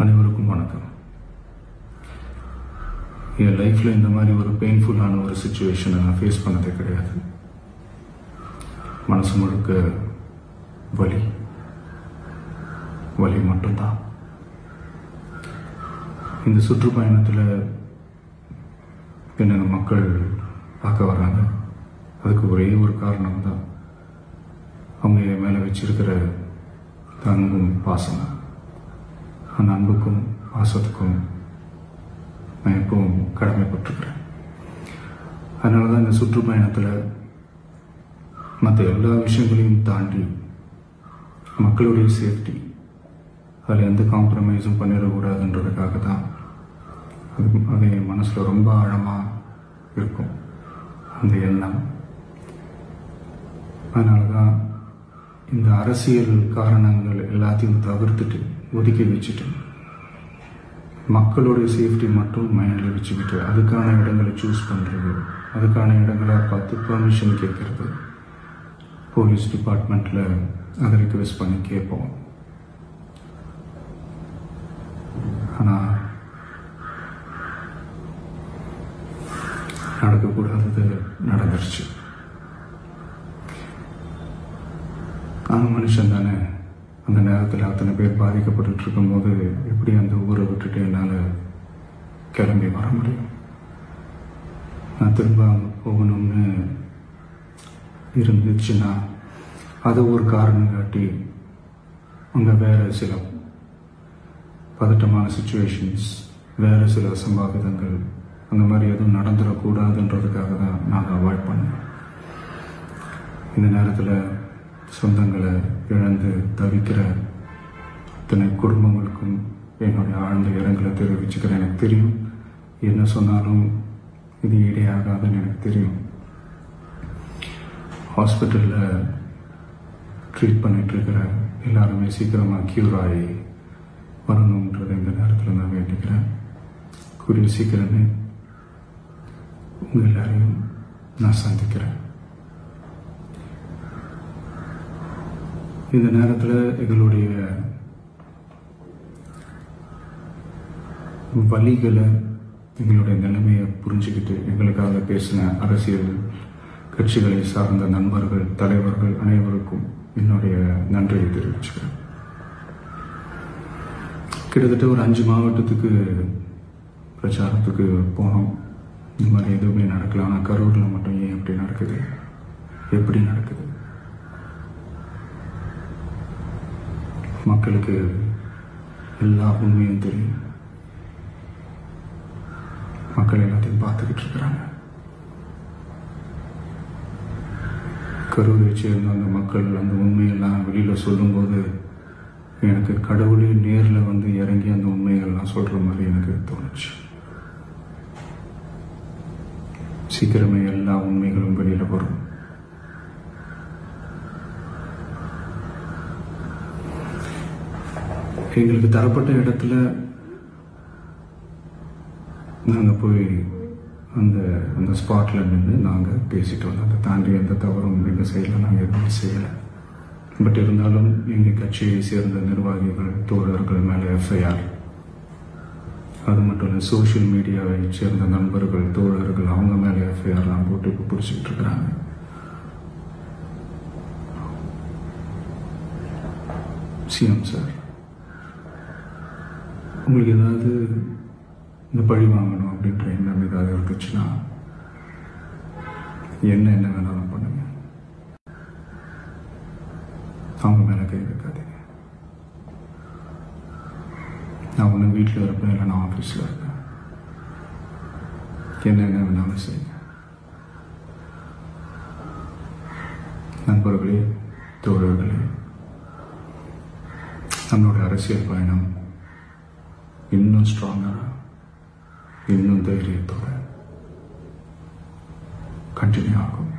அனைவருக்கும் வணக்கம். என் லைஃப்பில் இந்த மாதிரி ஒரு பெயின்ஃபுல்லான ஒரு சுச்சுவேஷனை நான் ஃபேஸ் பண்ணதே கிடையாது. மனசு முழுக்க வலி மட்டும்தான். இந்த சுற்றுப்பயணத்தில் என்னென்ன மக்கள் பார்க்க வர்றாங்க, அதுக்கு ஒரே ஒரு காரணம் தான் அவங்க என் மேலே வச்சிருக்கிற அன்பும் பாசம். அந்த அன்புக்கும் பாசத்துக்கும் நான் எப்பவும் கடமைப்பட்டிருக்கிறேன். அதனால தான் இந்த சுற்றுப்பயணத்தில் மற்ற எல்லா விஷயங்களையும் தாண்டி மக்களுடைய சேஃப்டி, அதில் எந்த காம்ப்ரமைஸும் பண்ணிடக்கூடாதுன்றதுக்காக தான் அது என் மனசில் ரொம்ப ஆழமாக இருக்கும் அந்த எண்ணம். அதனால தான் இந்த அரசியல் காரணங்கள் எல்லாத்தையும் தவிர்த்துட்டு ஒதுக்கி வச்சுட்டு மக்களுடைய சேஃப்டி மட்டும் மைண்டில் வச்சுக்கிட்டு அதுக்கான இடங்களை சூஸ் பண்ணுறது, அதுக்கான இடங்களை பார்த்து பெர்மிஷன் கேட்கறது, போலீஸ் டிபார்ட்மெண்ட்டில் அதை ரிக்வெஸ்ட் பண்ணி கேட்போம். ஆனால் நடக்கக்கூடாதது நடந்துருச்சு. நான் மனுஷன் தானே. அந்த நேரத்தில் அத்தனை பேர் பாதிக்கப்பட்டு இருக்கும்போது எப்படி அந்த ஊரை விட்டுட்டு என்னால் கிளம்பி வர முடியும்? நான் திரும்ப அங்கே போகணும்னு இருந்துச்சுன்னா அதை ஒரு காரணம் காட்டி அங்கே வேறு சில பதட்டமான சுச்சுவேஷன்ஸ், வேறு சில சம்பாவிதங்கள், அந்த மாதிரி எதுவும் நடந்துடக்கூடாதுன்றதுக்காக தான் நான் அவாய்ட் பண்ணேன். இந்த நேரத்தில் சொந்தங்களை இழந்து தவிக்கிற அத்தனை குடும்பங்களுக்கும் என்னுடைய ஆழ்ந்த இரங்கலை தெரிவிச்சுக்கிறேன். எனக்கு தெரியும், என்ன சொன்னாலும் இது ஈடையாகாதுன்னு எனக்கு தெரியும். ஹாஸ்பிட்டலில் ட்ரீட் பண்ணிகிட்ருக்கிற எல்லாருமே சீக்கிரமாக க்யூர் ஆகி வரணுன்றதை இந்த நேரத்தில் நான் வேண்டிக்கிறேன். கூடிய சீக்கிரமே உங்கள் எல்லாரையும் நான் சந்திக்கிறேன். இந்த நேரத்தில் எங்களுடைய வலிகளை, எங்களுடைய நிலைமையை புரிஞ்சுக்கிட்டு எங்களுக்காக பேசின அரசியல் கட்சிகளை சார்ந்த நண்பர்கள், தலைவர்கள் அனைவருக்கும் என்னுடைய நன்றியை தெரிவிச்சுக்கிறேன். கிட்டத்தட்ட ஒரு 5 மாவட்டத்துக்கு பிரச்சாரத்துக்கு போனோம். இந்த மாதிரி எதுவுமே நடக்கல. ஆனால் கரூரில் மட்டும் ஏன் எப்படி நடக்குது, எப்படி நடக்குது? மக்களுக்கு எல்லா உண்மையும் தெரியும். மக்கள் எல்லாத்தையும் பார்த்துக்கிட்டு இருக்கிறாங்க. கரூரை சேர்ந்த அந்த மக்கள் அந்த உண்மையெல்லாம் வெளியில் சொல்லும்போது எனக்கு கடவுளே நேரில் வந்து இறங்கி அந்த உண்மைகள்லாம் சொல்கிற மாதிரி எனக்கு தோணுச்சு. சீக்கிரமே எல்லா உண்மைகளும் வெளியில் வரும். எங்களுக்கு தரப்பட்ட இடத்துல நாங்கள் போய் அந்த ஸ்பாட்டில் நின்று நாங்கள் பேசிட்டு வந்தோம். அதை தாண்டி எந்த தவறும் எங்கள் சைடில் நாங்கள் எதுவும் செய்யலை. பட் இருந்தாலும் எங்கள் கட்சியை சேர்ந்த நிர்வாகிகள், தோழர்கள் மேலே எஃப்ஐஆர், அது மட்டும் இல்லை சோஷியல் மீடியாவை சேர்ந்த நண்பர்கள், தோழர்கள், அவங்க மேலே எஃப்ஐஆர்லாம் போட்டு இப்போ பிடிச்சிக்கிட்டு இருக்கிறாங்க. சிஎம் சார், உங்களுக்கு ஏதாவது இந்த பழி வாங்கணும் அப்படின்ற எண்ணம் ஏதாவது இருந்துச்சுன்னா என்ன வேணாலும் பண்ணுங்க. அவங்க மேலே கை வைக்காதீங்க. நான் ஒன்று வீட்டில் இருப்பேன், இல்லை நான் ஆஃபீஸில் இருப்பேன். என்ன வேணாலும் செய்யுங்க. நண்பர்களே, தோழர்களே, நம்மளோட அரசியல் பயணம் இன்னும் ஸ்ட்ராங்கராக, இன்னும் தைரியத்தோட கண்டினியூ ஆகும்.